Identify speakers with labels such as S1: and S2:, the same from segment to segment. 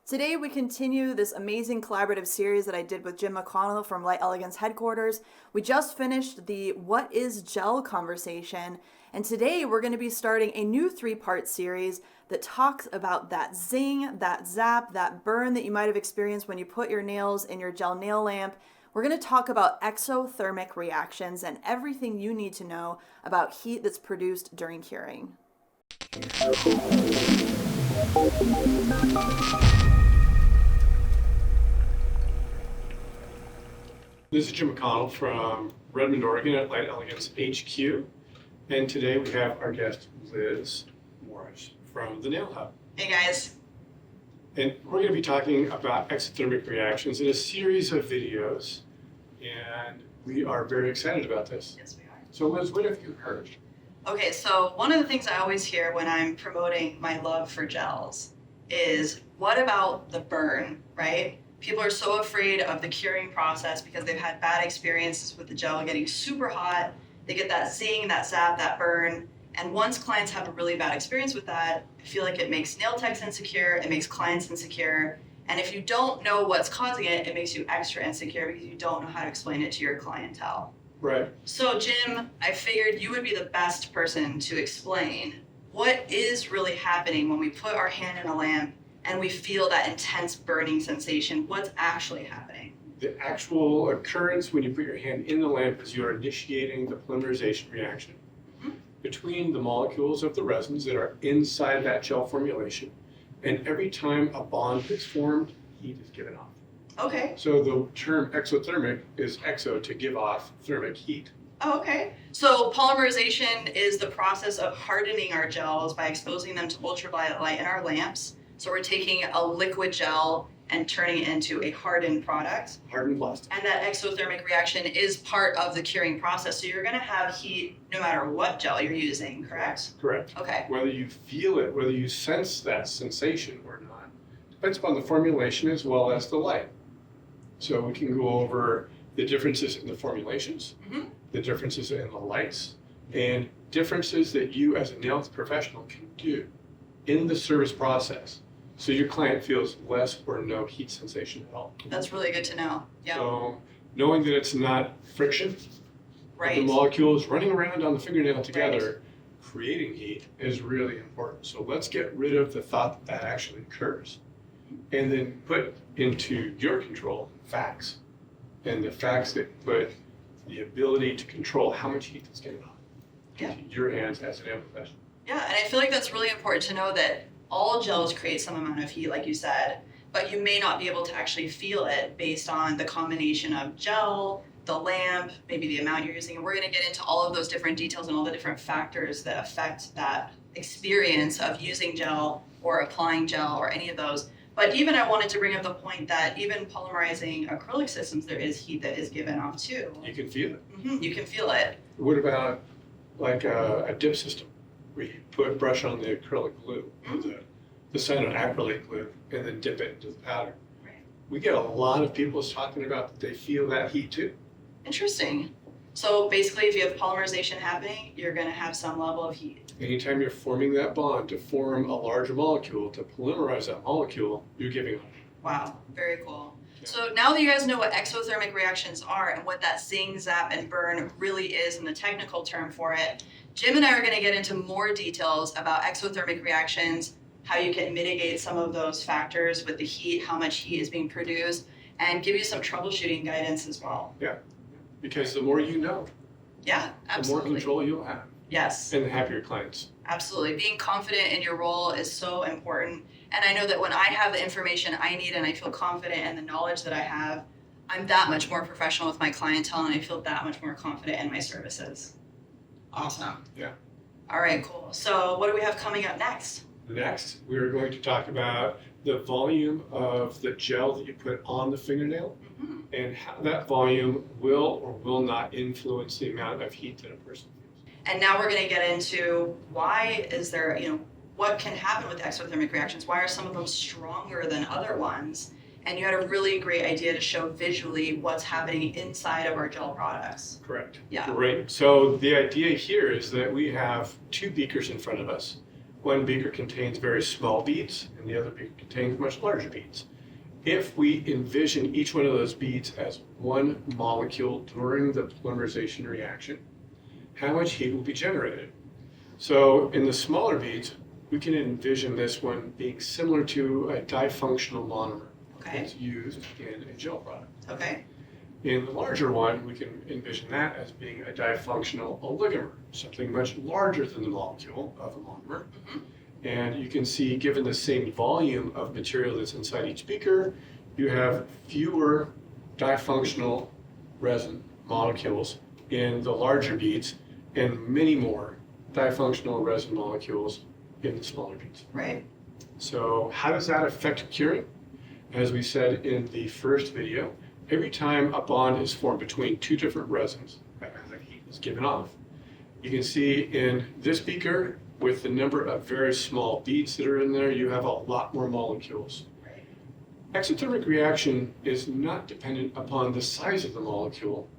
S1: Today we continue this amazing collaborative series that I did with Jim McConnell from Light Elegance headquarters. We just finished the What is Gel conversation, and today we're going to be starting a new 3-part series that talks about that zing, that zap, that burn that you might have experienced when you put your nails in your gel nail lamp. We're going to talk about exothermic reactions and everything you need to know about heat that's produced during curing.
S2: This is Jim McConnell from Redmond, Oregon at Light Elegance HQ. And today we have our guest, Liz Morris from the Nail Hub.
S1: Hey guys.
S2: And we're going to be talking about exothermic reactions in a series of videos. And we are very excited about this.
S1: Yes, we are.
S2: So Liz, what have you heard?
S3: Okay, so one of the things I always hear when I'm promoting my love for gels is, what about the burn, right? People are so afraid of the curing process because they've had bad experiences with the gel getting super hot. They get that zing, that zap, that burn. And once clients have a really bad experience with that, I feel like it makes nail techs insecure, it makes clients insecure. And if you don't know what's causing it, it makes you extra insecure because you don't know how to explain it to your clientele.
S2: Right.
S3: So Jim, I figured you would be the best person to explain what is really happening when we put our hand in a lamp and we feel that intense burning sensation. What's actually happening?
S2: The actual occurrence when you put your hand in the lamp is you're initiating the polymerization reaction between the molecules of the resins that are inside that gel formulation. And every time a bond is formed, heat is given off.
S3: Okay.
S2: So the term exothermic is exo, to give off, thermic, heat.
S3: Oh, okay. So polymerization is the process of hardening our gels by exposing them to ultraviolet light in our lamps. So we're taking a liquid gel and turning it into a hardened product.
S2: Hardened plastic.
S3: And that exothermic reaction is part of the curing process. So you're going to have heat no matter what gel you're using, correct?
S2: Correct.
S3: Okay.
S2: Whether you feel it, whether you sense that sensation or not, depends upon the formulation as well as the light. So we can go over the differences in the formulations, the differences in the lights, and differences that you as a nail professional can do in the service process so your client feels less or no heat sensation at all.
S3: That's really good to know. Yeah.
S2: So knowing that it's not friction,
S3: Right.
S2: the molecules running around on the fingernail together, creating heat is really important. So let's get rid of the thought that actually occurs and then put into your control facts. And the facts that put the ability to control how much heat is getting off into your hands as a nail professional.
S3: Yeah, and I feel like that's really important to know that all gels create some amount of heat, like you said, but you may not be able to actually feel it based on the combination of gel, the lamp, maybe the amount you're using. And we're going to get into all of those different details and all the different factors that affect that experience of using gel or applying gel or any of those. But even I wanted to bring up the point that even polymerizing acrylic systems, there is heat that is given off too.
S2: You can feel it.
S3: You can feel it.
S2: What about like a dip system where you brush on the acrylic glue, the cyanoacrylate glue, and then dip it into the powder?
S3: Right.
S2: We get a lot of people talking about that they feel that heat too.
S3: Interesting. So basically, if you have polymerization happening, you're going to have some level of heat.
S2: Anytime you're forming that bond to form a larger molecule, to polymerize that molecule, you're giving off.
S3: Wow, very cool.
S2: Yeah.
S3: So now that you guys know what exothermic reactions are and what that zing, zap, and burn really is and the technical term for it, Jim and I are going to get into more details about exothermic reactions, how you can mitigate some of those factors with the heat, how much heat is being produced, and give you some troubleshooting guidance as well.
S2: Yeah, because the more you know,
S3: Yeah, absolutely.
S2: the more control you'll have.
S3: Yes.
S2: And the happier clients.
S3: Absolutely. Being confident in your role is so important. And I know that when I have the information I need and I feel confident in the knowledge that I have, I'm that much more professional with my clientele and I feel that much more confident in my services. Awesome.
S2: Yeah.
S3: All right, cool. So what do we have coming up next?
S2: Next, we're going to talk about the volume of the gel that you put on the fingernail and how that volume will or will not influence the amount of heat that a person feels.
S3: And now we're going to get into why is there, what can happen with exothermic reactions? Why are some of them stronger than other ones? And you had a really great idea to show visually what's happening inside of our gel products.
S2: Correct.
S3: Yeah.
S2: Great. So the idea here is that we have 2 beakers in front of us one beaker contains very small beads and the other beaker contains much larger beads. If we envision each one of those beads as one molecule during the polymerization reaction, how much heat will be generated? So in the smaller beads, we can envision this one being similar to a difunctional monomer that's used in a gel product.
S3: Okay.
S2: In the larger one, we can envision that as being a difunctional oligomer, something much larger than the molecule of a monomer. And you can see, given the same volume of material that's inside each beaker, you have fewer difunctional resin molecules in the larger beads and many more difunctional resin molecules in the smaller beads.
S3: Right.
S2: So how does that affect curing? As we said in the first video, every time a bond is formed between two different resins, that heat is given off. You can see in this beaker, with the number of very small beads that are in there, you have a lot more molecules.
S3: Right.
S2: Exothermic reaction is not dependent upon the size of the molecule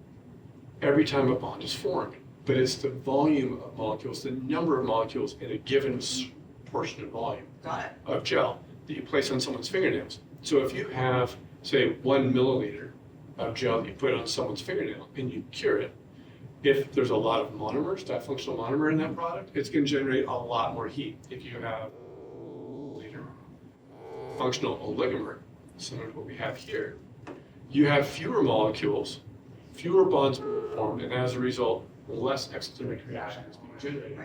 S2: every time a bond is formed, but it's the volume of molecules, the number of molecules in a given portion of volume of gel that you place on someone's fingernails. So if you have, say, 1 milliliter of gel that you put on someone's fingernail and you cure it, if there's a lot of monomers, difunctional monomer in that product, it's going to generate a lot more heat. If you have functional oligomer, similar to what we have here, you have fewer molecules, fewer bonds formed, and as a result, less exothermic reaction is being generated.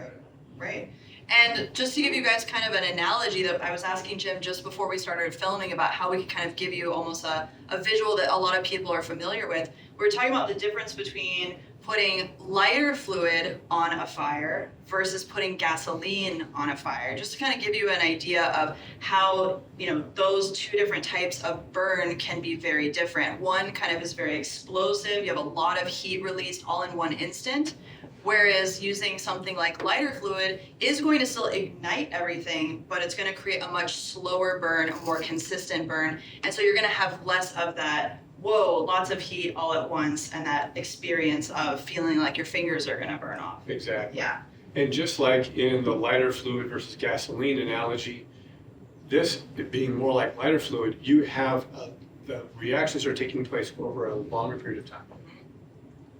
S3: Right. And just to give you guys kind of an analogy that I was asking Jim just before we started filming about how we could kind of give you almost a visual that a lot of people are familiar with. We were talking about the difference between putting lighter fluid on a fire versus putting gasoline on a fire, just to kind of give you an idea of how, those two different types of burn can be very different. One kind of is very explosive. You have a lot of heat released all in one instant. Whereas using something like lighter fluid is going to still ignite everything, but it's going to create a much slower burn, a more consistent burn. And so you're going to have less of that, whoa, lots of heat all at once, and that experience of feeling like your fingers are going to burn off.
S2: Exactly.
S3: Yeah.
S2: And just like in the lighter fluid versus gasoline analogy, this being more like lighter fluid, you have the reactions are taking place over a longer period of time.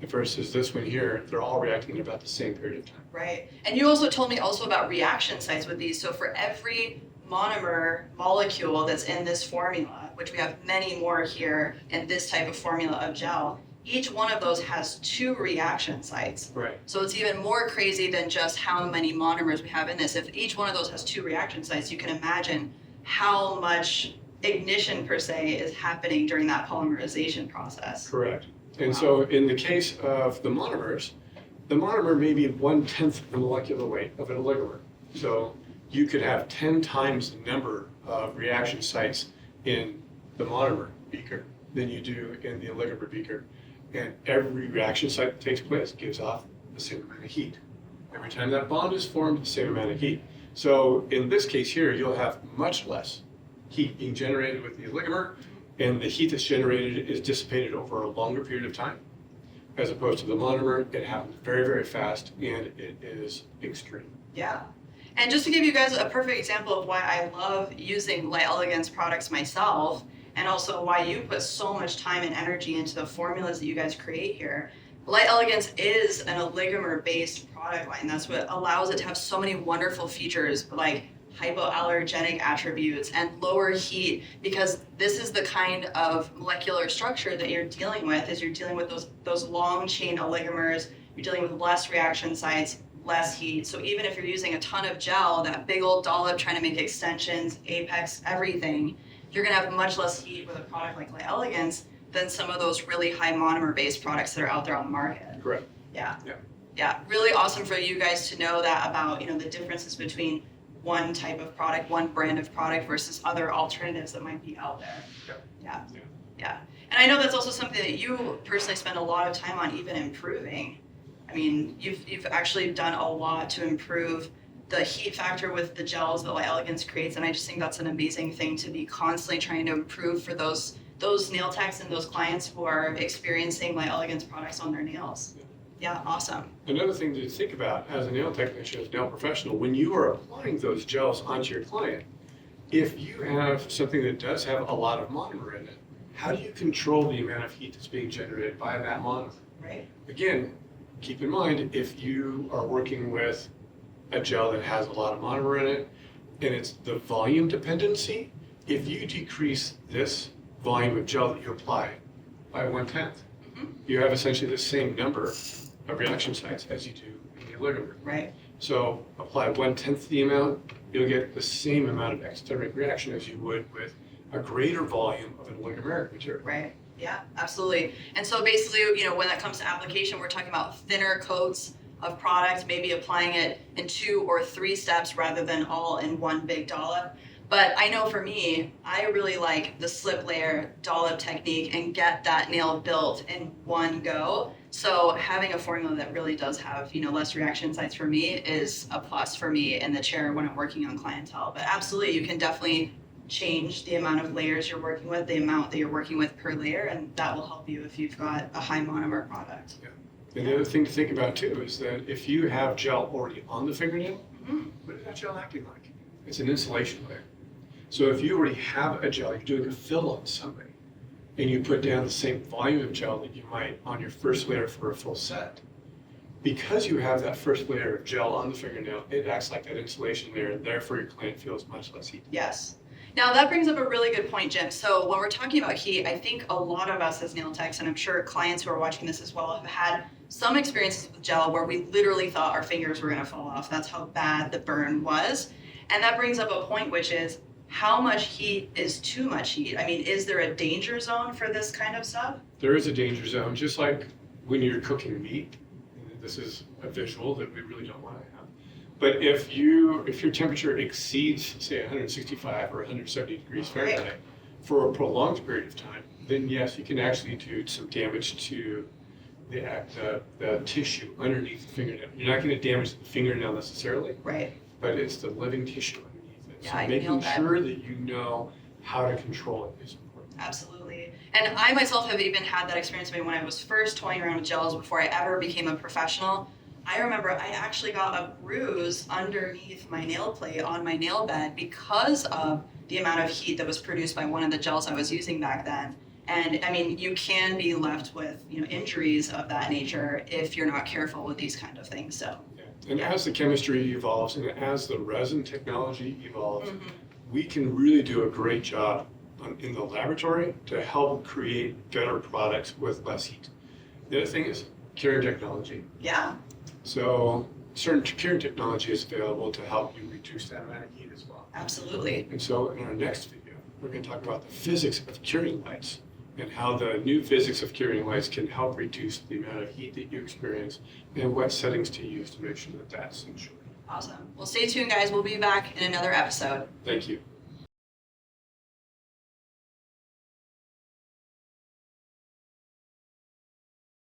S2: Versus this one here, they're all reacting in about the same period of time.
S3: Right. And you also told me also about reaction sites with these. So for every monomer molecule that's in this formula, which we have many more here in this type of formula of gel, each one of those has 2 reaction sites.
S2: Right.
S3: So it's even more crazy than just how many monomers we have in this. If each one of those has 2 reaction sites, you can imagine how much ignition per se is happening during that polymerization process.
S2: Correct. And so in the case of the monomers, the monomer may be 1/10 the molecular weight of an oligomer. So you could have 10 times the number of reaction sites in the monomer beaker than you do in the oligomer beaker. And every reaction site that takes place gives off the same amount of heat. Every time that bond is formed, the same amount of heat. So in this case here, you'll have much less heat being generated with the oligomer, and the heat that's generated is dissipated over a longer period of time, as opposed to the monomer. It happens very, very fast, and it is extreme.
S3: Yeah. And just to give you guys a perfect example of why I love using Light Elegance products myself, and also why you put so much time and energy into the formulas that you guys create here, Light Elegance is an oligomer-based product line. That's what allows it to have so many wonderful features, like hypoallergenic attributes and lower heat, because this is the kind of molecular structure that you're dealing with. Is you're dealing with those long chain oligomers, you're dealing with less reaction sites, less heat. So even if you're using a ton of gel, that big old dollop trying to make extensions, apex, everything, you're gonna have much less heat with a product like Light Elegance than some of those really high monomer based products that are out there on the market.
S2: Correct.
S3: Yeah.
S2: Yeah.
S3: Yeah, really awesome for you guys to know that about, the differences between one type of product, one brand of product versus other alternatives that might be out there. Yeah. And I know that's also something that you personally spend a lot of time on even improving. I mean, you've actually done a lot to improve the heat factor with the gels that Light Elegance creates, and I just think that's an amazing thing to be constantly trying to improve for those nail techs and those clients who are experiencing Light Elegance products on their nails. Yeah, awesome.
S2: Another thing to think about as a nail technician, as a nail professional, when you are applying those gels onto your client, if you have something that does have a lot of monomer in it, how do you control the amount of heat that's being generated by that monomer?
S3: Right.
S2: Again, keep in mind, if you are working with a gel that has a lot of monomer in it, and it's the volume dependency, if you decrease this volume of gel that you apply by 1/10, you have essentially the same number of reaction sites as you do in the oligomer.
S3: Right.
S2: So apply 1/10 the amount, you'll get the same amount of exothermic reaction as you would with a greater volume of an oligomeric material.
S3: Right. Yeah, absolutely. And so basically, when that comes to application, we're talking about thinner coats of product, maybe applying it in 2 or 3 steps rather than all in one big dollop. But I know for me, I really like the slip layer dollop technique and get that nail built in one go. So having a formula that really does have, less reaction sites for me is a plus for me in the chair when I'm working on clientele. But absolutely, you can definitely change the amount of layers you're working with, the amount that you're working with per layer, and that will help you if you've got a high monomer product.
S2: Yeah. And the other thing to think about too is that if you have gel already on the fingernail, what is that gel acting like? It's an insulation layer. So if you already have a gel, you're doing a fill on somebody, and you put down the same volume of gel that you might on your first layer for a full set, because you have that first layer of gel on the fingernail, it acts like that insulation layer, and therefore your client feels much less heat.
S3: Yes. Now that brings up a really good point, Jim. So when we're talking about heat, I think a lot of us as nail techs, and I'm sure clients who are watching this as well, have had some experiences with gel where we literally thought our fingers were going to fall off. That's how bad the burn was. And that brings up a point, which is how much heat is too much heat? I mean, is there a danger zone for this kind of stuff?
S2: There is a danger zone, just like when you're cooking meat. This is a visual that we really don't want to have. But if your temperature exceeds, say, 165 or 170 degrees Fahrenheit for a prolonged period of time, then yes, you can actually do some damage to the tissue underneath the fingernail. You're not going to damage the fingernail necessarily,
S3: Right.
S2: but it's the living tissue underneath it.
S3: Yeah,
S2: So
S3: I
S2: making
S3: nailed that.
S2: sure that you know how to control it is important.
S3: Absolutely. And I myself have even had that experience when I was first toying around with gels before I ever became a professional. I remember I actually got a bruise underneath my nail plate on my nail bed because of the amount of heat that was produced by one of the gels I was using back then. And I mean, you can be left with injuries of that nature if you're not careful with these kind of things. So.
S2: Yeah. And as the chemistry evolves and as the resin technology evolves, we can really do a great job in the laboratory to help create better products with less heat. The other thing is curing technology.
S3: Yeah.
S2: So certain curing technology is available to help you reduce that amount of heat as well.
S3: Absolutely.
S2: And so in our next video, we're going to talk about the physics of curing lights and how the new physics of curing lights can help reduce the amount of heat that you experience and what settings to use to make sure that that's ensured.
S3: Awesome. Well, stay tuned, guys. We'll be back in another episode.
S2: Thank you.